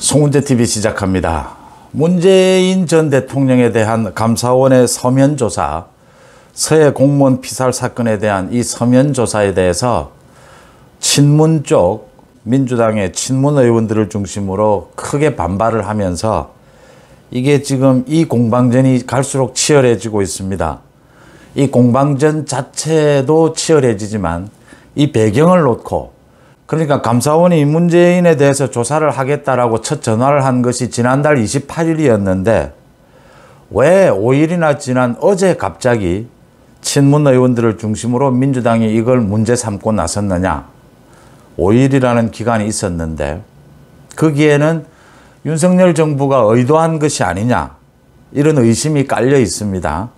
송은재TV 시작합니다. 문재인 전 대통령에 대한 감사원의 서면조사, 서해 공무원 피살 사건에 대한 이 서면조사에 대해서 친문 쪽 민주당의 친문 의원들을 중심으로 크게 반발을 하면서 이게 지금 이 공방전이 갈수록 치열해지고 있습니다. 이 공방전 자체도 치열해지지만 이 배경을 놓고, 그러니까 감사원이 문재인에 대해서 조사를 하겠다라고 첫 전화를 한 것이 지난달 28일이었는데 왜 5일이나 지난 어제 갑자기 친문 의원들을 중심으로 민주당이 이걸 문제 삼고 나섰느냐. 5일이라는 기간이 있었는데 거기에는 윤석열 정부가 의도한 것이 아니냐, 이런 의심이 깔려 있습니다.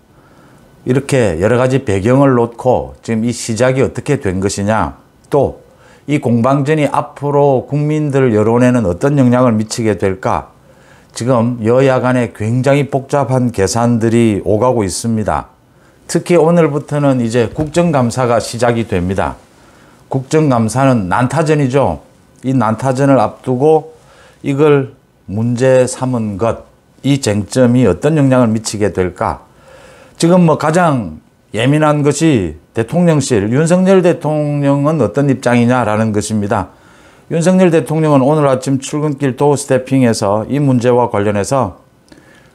이렇게 여러 가지 배경을 놓고 지금 이 시작이 어떻게 된 것이냐, 또 이 공방전이 앞으로 국민들 여론에는 어떤 영향을 미치게 될까, 지금 여야 간에 굉장히 복잡한 계산들이 오가고 있습니다. 특히 오늘부터는 이제 국정감사가 시작이 됩니다. 국정감사는 난타전이죠. 이 난타전을 앞두고 이걸 문제 삼은 것, 이 쟁점이 어떤 영향을 미치게 될까. 지금 가장 예민한 것이 대통령실, 윤석열 대통령은 어떤 입장이냐라는 것입니다. 윤석열 대통령은 오늘 아침 출근길 도어 스태핑에서 이 문제와 관련해서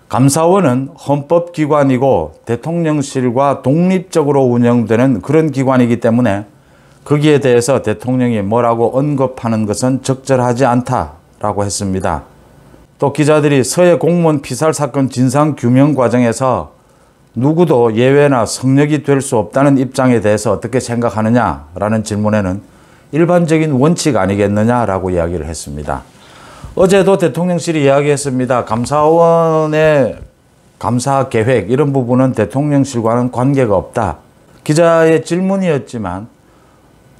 감사원은 헌법기관이고 대통령실과 독립적으로 운영되는 그런 기관이기 때문에 거기에 대해서 대통령이 뭐라고 언급하는 것은 적절하지 않다라고 했습니다. 또 기자들이 서해 공무원 피살 사건 진상규명 과정에서 누구도 예외나 성역이 될 수 없다는 입장에 대해서 어떻게 생각하느냐라는 질문에는 일반적인 원칙 아니겠느냐라고 이야기를 했습니다. 어제도 대통령실이 이야기했습니다. 감사원의 감사 계획, 이런 부분은 대통령실과는 관계가 없다. 기자의 질문이었지만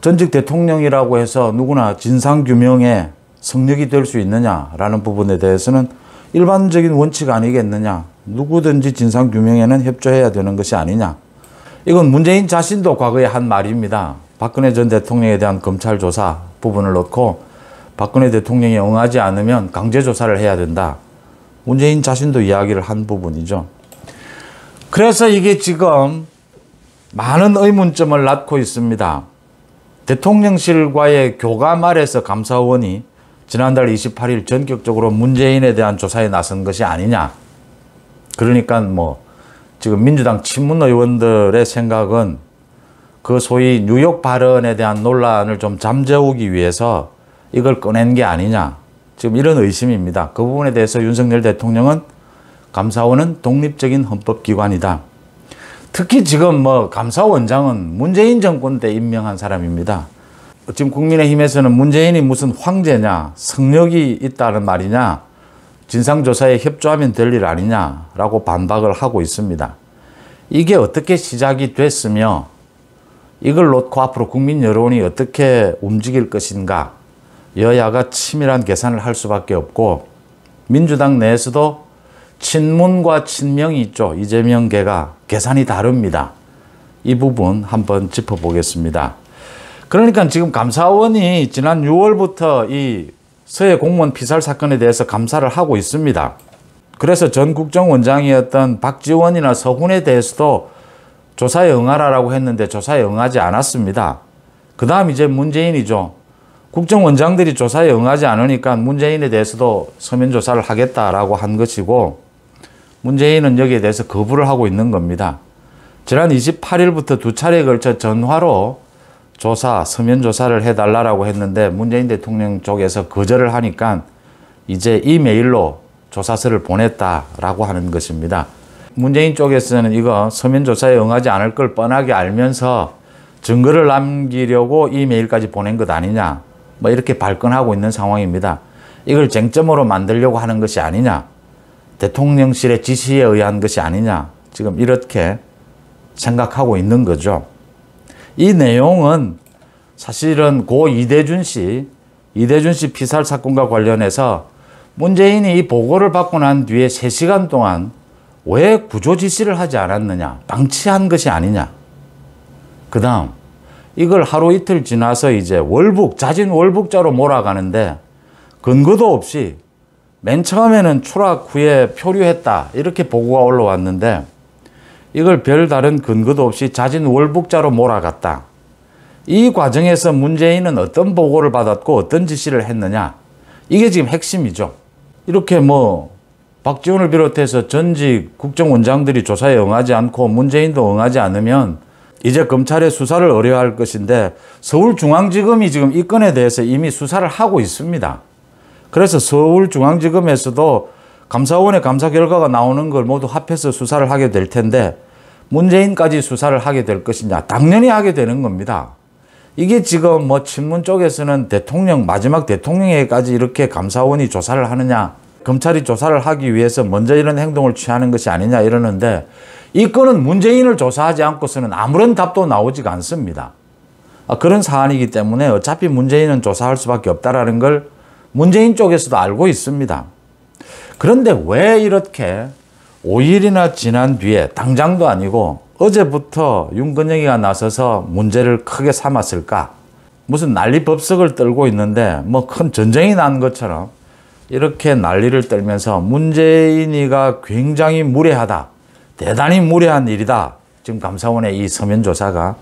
전직 대통령이라고 해서 누구나 진상규명에 성역이 될 수 있느냐라는 부분에 대해서는 일반적인 원칙 아니겠느냐. 누구든지 진상규명에는 협조해야 되는 것이 아니냐. 이건 문재인 자신도 과거에 한 말입니다. 박근혜 전 대통령에 대한 검찰 조사 부분을 놓고 박근혜 대통령이 응하지 않으면 강제조사를 해야 된다. 문재인 자신도 이야기를 한 부분이죠. 그래서 이게 지금 많은 의문점을 낳고 있습니다. 대통령실과의 교감 아래서 감사원이 지난달 28일 전격적으로 문재인에 대한 조사에 나선 것이 아니냐. 그러니까 지금 민주당 친문 의원들의 생각은 그 소위 뉴욕 발언에 대한 논란을 좀 잠재우기 위해서 이걸 꺼낸 게 아니냐. 지금 이런 의심입니다. 그 부분에 대해서 윤석열 대통령은 감사원은 독립적인 헌법기관이다. 특히 지금 감사원장은 문재인 정권 때 임명한 사람입니다. 지금 국민의힘에서는 문재인이 무슨 황제냐, 성역이 있다는 말이냐, 진상조사에 협조하면 될 일 아니냐라고 반박을 하고 있습니다. 이게 어떻게 시작이 됐으며 이걸 놓고 앞으로 국민 여론이 어떻게 움직일 것인가, 여야가 치밀한 계산을 할 수밖에 없고 민주당 내에서도 친문과 친명이 있죠. 이재명계가 계산이 다릅니다. 이 부분 한번 짚어보겠습니다. 그러니까 지금 감사원이 지난 6월부터 이 서해 공무원 피살 사건에 대해서 감사를 하고 있습니다. 그래서 전 국정원장이었던 박지원이나 서훈에 대해서도 조사에 응하라고 했는데 조사에 응하지 않았습니다. 그 다음 이제 문재인이죠. 국정원장들이 조사에 응하지 않으니까 문재인에 대해서도 서면 조사를 하겠다라고 한 것이고 문재인은 여기에 대해서 거부를 하고 있는 겁니다. 지난 28일부터 두 차례에 걸쳐 전화로 서면 조사를 해달라고 했는데 문재인 대통령 쪽에서 거절을 하니까 이제 이메일로 조사서를 보냈다라고 하는 것입니다. 문재인 쪽에서는 이거 서면 조사에 응하지 않을 걸 뻔하게 알면서 증거를 남기려고 이메일까지 보낸 것 아니냐, 이렇게 발끈하고 있는 상황입니다. 이걸 쟁점으로 만들려고 하는 것이 아니냐, 대통령실의 지시에 의한 것이 아니냐, 지금 이렇게 생각하고 있는 거죠. 이 내용은 사실은 고 이대준 씨 피살 사건과 관련해서 문재인이 이 보고를 받고 난 뒤에 3시간 동안 왜 구조 지시를 하지 않았느냐, 방치한 것이 아니냐. 그 다음 이걸 하루 이틀 지나서 이제 자진 월북자로 몰아가는데 근거도 없이 맨 처음에는 추락 후에 표류했다 이렇게 보고가 올라왔는데 이걸 별다른 근거도 없이 자진 월북자로 몰아갔다. 이 과정에서 문재인은 어떤 보고를 받았고 어떤 지시를 했느냐, 이게 지금 핵심이죠. 이렇게 박지원을 비롯해서 전직 국정원장들이 조사에 응하지 않고 문재인도 응하지 않으면 이제 검찰의 수사를 의뢰할 것인데, 서울중앙지검이 지금 이 건에 대해서 이미 수사를 하고 있습니다. 그래서 서울중앙지검에서도 감사원의 감사 결과가 나오는 걸 모두 합해서 수사를 하게 될 텐데, 문재인까지 수사를 하게 될 것이냐? 당연히 하게 되는 겁니다. 이게 지금 친문 쪽에서는 마지막 대통령에게까지 이렇게 감사원이 조사를 하느냐, 검찰이 조사를 하기 위해서 먼저 이런 행동을 취하는 것이 아니냐 이러는데, 이 건은 문재인을 조사하지 않고서는 아무런 답도 나오지가 않습니다. 그런 사안이기 때문에 어차피 문재인은 조사할 수밖에 없다라는 걸 문재인 쪽에서도 알고 있습니다. 그런데 왜 이렇게 5일이나 지난 뒤에, 당장도 아니고 어제부터 윤건영이가 나서서 문제를 크게 삼았을까? 무슨 난리법석을 떨고 있는데 큰 전쟁이 난 것처럼 이렇게 난리를 떨면서 문재인이가 굉장히 무례하다, 대단히 무례한 일이다, 지금 감사원의 이 서면 조사가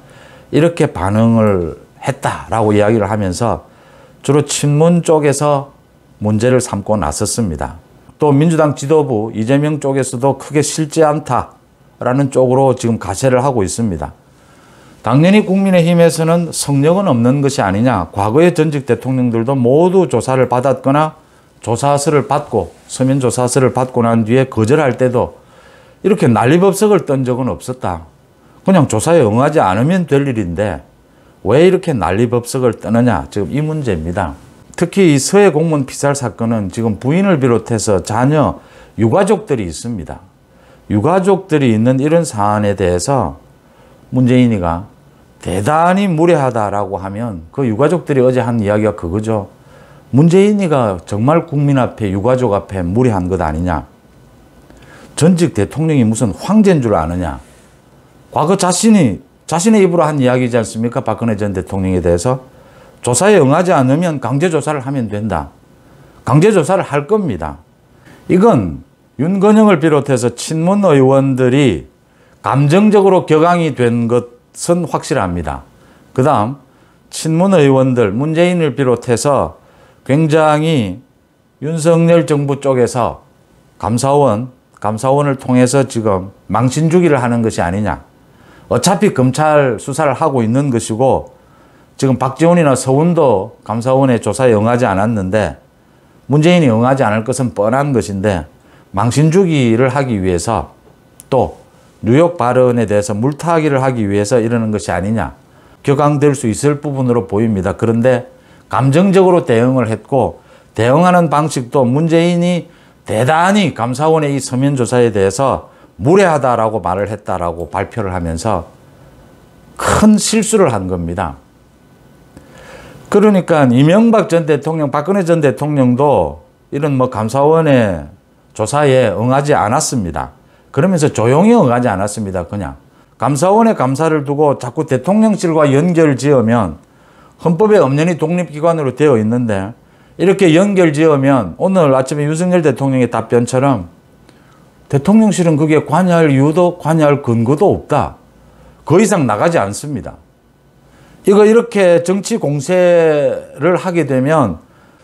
이렇게 반응을 했다라고 이야기를 하면서 주로 친문 쪽에서 문제를 삼고 나섰습니다. 또 민주당 지도부 이재명 쪽에서도 크게 싫지 않다라는 쪽으로 지금 가세를 하고 있습니다. 당연히 국민의힘에서는 성역은 없는 것이 아니냐, 과거의 전직 대통령들도 모두 조사를 받았거나 조사서를 받고, 서면 조사서를 받고 난 뒤에 거절할 때도 이렇게 난리법석을 떤 적은 없었다. 그냥 조사에 응하지 않으면 될 일인데 왜 이렇게 난리법석을 떠느냐, 지금 이 문제입니다. 특히 이 서해 공무원 피살 사건은 지금 부인을 비롯해서 자녀, 유가족들이 있습니다. 유가족들이 있는 이런 사안에 대해서 문재인이가 대단히 무례하다라고 하면 그 유가족들이 어제 한 이야기가 그거죠. 문재인이가 정말 국민 앞에, 유가족 앞에 무례한 것 아니냐. 전직 대통령이 무슨 황제인 줄 아느냐. 과거 자신의 입으로 한 이야기지 않습니까? 박근혜 전 대통령에 대해서. 조사에 응하지 않으면 강제조사를 하면 된다. 강제조사를 할 겁니다. 이건 윤건영을 비롯해서 친문 의원들이 감정적으로 격앙이 된 것은 확실합니다. 그 다음 친문 의원들, 문재인을 비롯해서 굉장히 윤석열 정부 쪽에서 감사원을 통해서 지금 망신주기를 하는 것이 아니냐. 어차피 검찰 수사를 하고 있는 것이고, 지금 박지원이나 서훈도 감사원의 조사에 응하지 않았는데 문재인이 응하지 않을 것은 뻔한 것인데, 망신주기를 하기 위해서 또 뉴욕 발언에 대해서 물타기를 하기 위해서 이러는 것이 아니냐, 격앙될 수 있을 부분으로 보입니다. 그런데 감정적으로 대응을 했고, 대응하는 방식도 문재인이 대단히 감사원의 이 서면 조사에 대해서 무례하다라고 말을 했다라고 발표를 하면서 큰 실수를 한 겁니다. 그러니까 이명박 전 대통령, 박근혜 전 대통령도 이런 감사원의 조사에 응하지 않았습니다. 그러면서 조용히 응하지 않았습니다. 그냥 감사원의 감사를 두고 자꾸 대통령실과 연결 지으면, 헌법에 엄연히 독립기관으로 되어 있는데 이렇게 연결 지으면 오늘 아침에 윤석열 대통령의 답변처럼 대통령실은 그게 관여할 이유도 관여할 근거도 없다. 그 이상 나가지 않습니다. 이렇게 정치 공세를 하게 되면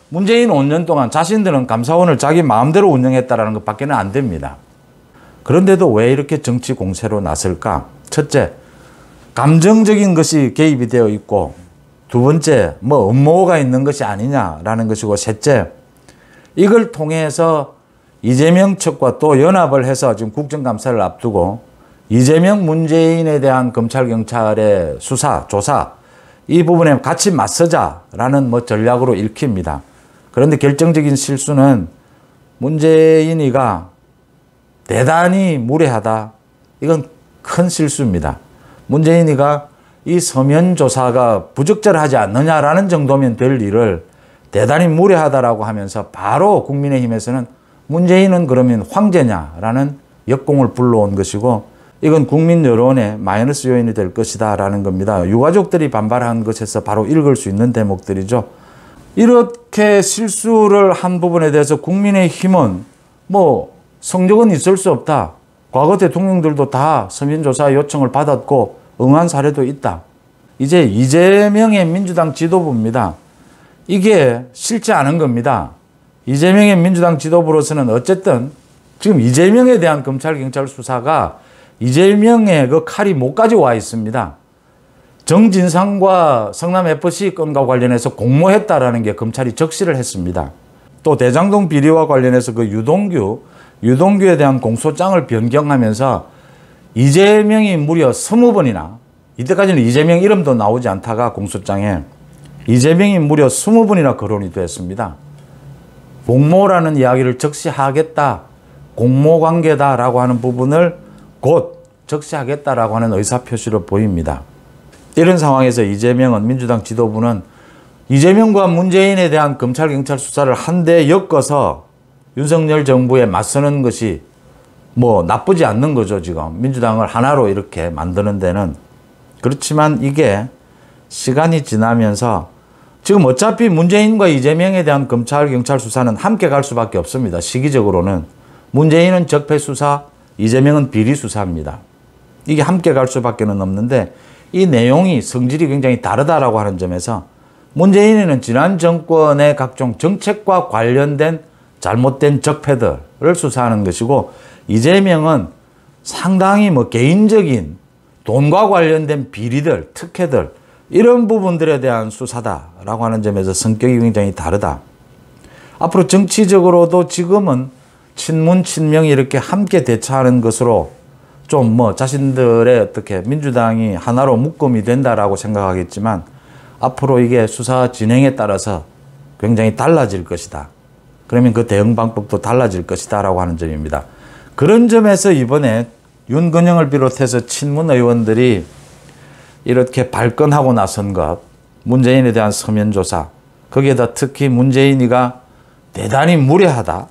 문재인 5년 동안 자신들은 감사원을 자기 마음대로 운영했다라는 것밖에는 안 됩니다. 그런데도 왜 이렇게 정치 공세로 나설까? 첫째, 감정적인 것이 개입이 되어 있고, 두 번째, 음모가 있는 것이 아니냐라는 것이고, 셋째, 이걸 통해서 이재명 측과 또 연합을 해서 지금 국정감사를 앞두고 이재명 문재인에 대한 검찰 경찰의 수사, 조사, 이 부분에 같이 맞서자라는 전략으로 읽힙니다. 그런데 결정적인 실수는 문재인이가 대단히 무례하다. 이건 큰 실수입니다. 문재인이가 이 서면 조사가 부적절하지 않느냐라는 정도면 될 일을 대단히 무례하다라고 하면서 바로 국민의힘에서는 문재인은 그러면 황제냐라는 역공을 불러온 것이고, 이건 국민 여론의 마이너스 요인이 될 것이다 라는 겁니다. 유가족들이 반발한 것에서 바로 읽을 수 있는 대목들이죠. 이렇게 실수를 한 부분에 대해서 국민의힘은 뭐 성적은 있을 수 없다. 과거 대통령들도 다 서면조사 요청을 받았고 응한 사례도 있다. 이제 이재명의 민주당 지도부입니다. 이게 싫지 않은 겁니다. 이재명의 민주당 지도부로서는 어쨌든 지금 이재명에 대한 검찰, 경찰 수사가 이재명의 그 칼이 목까지 와 있습니다. 정진상과 성남FC 건과 관련해서 공모했다라는 게 검찰이 적시를 했습니다. 또 대장동 비리와 관련해서 그 유동규에 대한 공소장을 변경하면서 이재명이 무려 20번이나, 이때까지는 이재명 이름도 나오지 않다가 공소장에 이재명이 무려 20번이나 거론이 됐습니다. 공모라는 이야기를 적시하겠다, 공모관계다라고 하는 부분을 곧 적시하겠다라고 하는 의사표시를 보입니다. 이런 상황에서 이재명은, 민주당 지도부는 이재명과 문재인에 대한 검찰, 경찰 수사를 한데 엮어서 윤석열 정부에 맞서는 것이 뭐 나쁘지 않는 거죠, 지금. 민주당을 하나로 이렇게 만드는 데는. 그렇지만 이게 시간이 지나면서 지금 어차피 문재인과 이재명에 대한 검찰, 경찰 수사는 함께 갈 수밖에 없습니다. 시기적으로는. 문재인은 적폐 수사, 이재명은 비리 수사입니다. 이게 함께 갈 수밖에 없는데 이 내용이 성질이 굉장히 다르다라고 하는 점에서 문재인은 지난 정권의 각종 정책과 관련된 잘못된 적폐들을 수사하는 것이고, 이재명은 상당히 뭐 개인적인 돈과 관련된 비리들, 특혜들, 이런 부분들에 대한 수사다라고 하는 점에서 성격이 굉장히 다르다. 앞으로 정치적으로도 지금은 친문, 친명이 이렇게 함께 대처하는 것으로 좀 뭐 자신들의 어떻게 민주당이 하나로 묶음이 된다라고 생각하겠지만 앞으로 이게 수사 진행에 따라서 굉장히 달라질 것이다. 그러면 그 대응 방법도 달라질 것이다 라고 하는 점입니다. 그런 점에서 이번에 윤건영을 비롯해서 친문 의원들이 이렇게 발끈하고 나선 것, 문재인에 대한 서면 조사, 거기에다 특히 문재인이가 대단히 무례하다.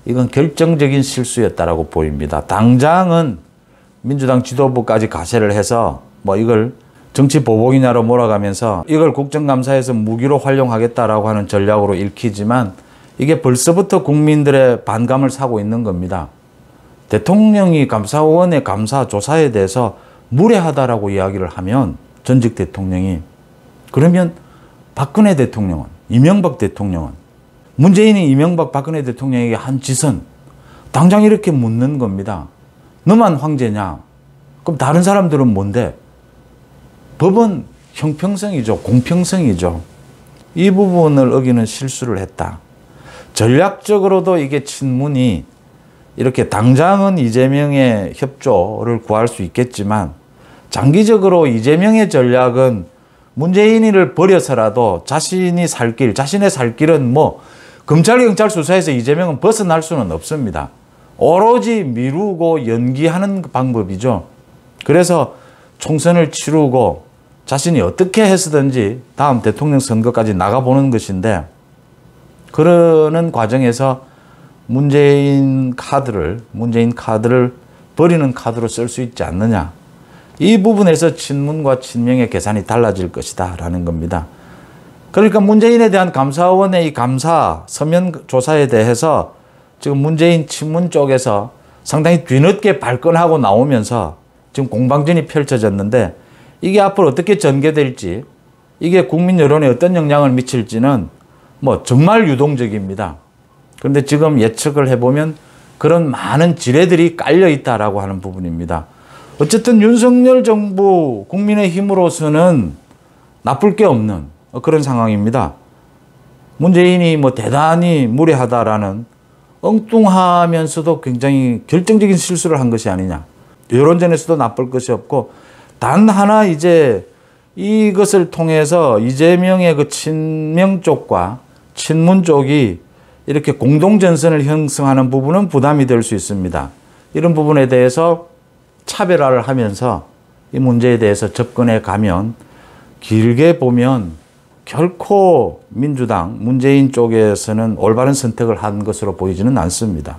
이건 결정적인 실수였다라고 보입니다. 당장은 민주당 지도부까지 가세를 해서 뭐 이걸 정치 보복이냐로 몰아가면서 이걸 국정감사에서 무기로 활용하겠다라고 하는 전략으로 읽히지만 이게 벌써부터 국민들의 반감을 사고 있는 겁니다. 대통령이 감사원의 감사 조사에 대해서 무례하다라고 이야기를 하면 전직 대통령이, 그러면 박근혜 대통령은, 이명박 대통령은, 문재인이 이명박 박근혜 대통령에게 한 짓은 당장 이렇게 묻는 겁니다. 너만 황제냐? 그럼 다른 사람들은 뭔데? 법은 형평성이죠. 공평성이죠. 이 부분을 어기는 실수를 했다. 전략적으로도 이게 친문이 이렇게 당장은 이재명의 협조를 구할 수 있겠지만 장기적으로 이재명의 전략은 문재인이를 버려서라도 자신이 살 길, 자신의 살 길은 뭐 검찰, 경찰 수사에서 이재명은 벗어날 수는 없습니다. 오로지 미루고 연기하는 방법이죠. 그래서 총선을 치르고 자신이 어떻게 해서든지 다음 대통령 선거까지 나가보는 것인데, 그러는 과정에서 문재인 카드를 버리는 카드로 쓸 수 있지 않느냐. 이 부분에서 친문과 친명의 계산이 달라질 것이다 라는 겁니다. 그러니까 문재인에 대한 감사원의 이 감사 서면 조사에 대해서 지금 문재인 친문 쪽에서 상당히 뒤늦게 발끈하고 나오면서 지금 공방전이 펼쳐졌는데, 이게 앞으로 어떻게 전개될지, 이게 국민 여론에 어떤 영향을 미칠지는 뭐 정말 유동적입니다. 그런데 지금 예측을 해보면 그런 많은 지뢰들이 깔려 있다라고 하는 부분입니다. 어쨌든 윤석열 정부, 국민의힘으로서는 나쁠 게 없는 그런 상황입니다. 문재인이 뭐 대단히 무례하다라는 엉뚱하면서도 굉장히 결정적인 실수를 한 것이 아니냐. 여론전에서도 나쁠 것이 없고, 단 하나 이제 이것을 통해서 이재명의 그 친명 쪽과 친문 쪽이 이렇게 공동전선을 형성하는 부분은 부담이 될 수 있습니다. 이런 부분에 대해서 차별화를 하면서 이 문제에 대해서 접근해 가면 길게 보면 결코 민주당, 문재인 쪽에서는 올바른 선택을 한 것으로 보이지는 않습니다.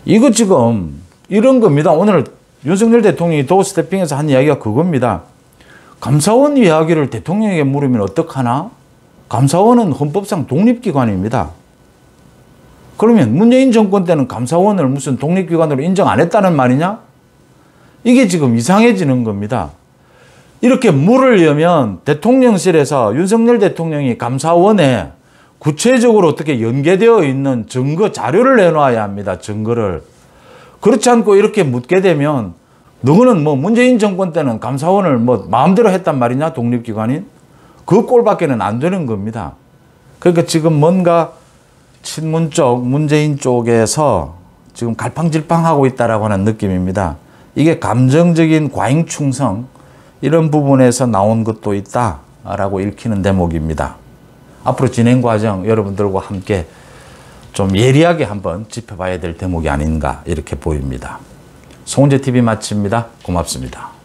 이거 지금 이런 겁니다. 오늘 윤석열 대통령이 도어스태핑에서 한 이야기가 그겁니다. 감사원 이야기를 대통령에게 물으면 어떡하나? 감사원은 헌법상 독립기관입니다. 그러면 문재인 정권 때는 감사원을 무슨 독립기관으로 인정 안 했다는 말이냐? 이게 지금 이상해지는 겁니다. 이렇게 물을 여면 대통령실에서 윤석열 대통령이 감사원에 구체적으로 어떻게 연계되어 있는 증거 자료를 내놔야 합니다. 증거를. 그렇지 않고 이렇게 묻게 되면 너는 뭐 문재인 정권 때는 감사원을 뭐 마음대로 했단 말이냐? 독립기관인? 그 꼴밖에는 안 되는 겁니다. 그러니까 지금 뭔가 친문 쪽, 문재인 쪽에서 지금 갈팡질팡하고 있다라고 하는 느낌입니다. 이게 감정적인 과잉 충성 이런 부분에서 나온 것도 있다라고 읽히는 대목입니다. 앞으로 진행 과정 여러분들과 함께 좀 예리하게 한번 짚어봐야 될 대목이 아닌가 이렇게 보입니다. 송은재TV 마칩니다. 고맙습니다.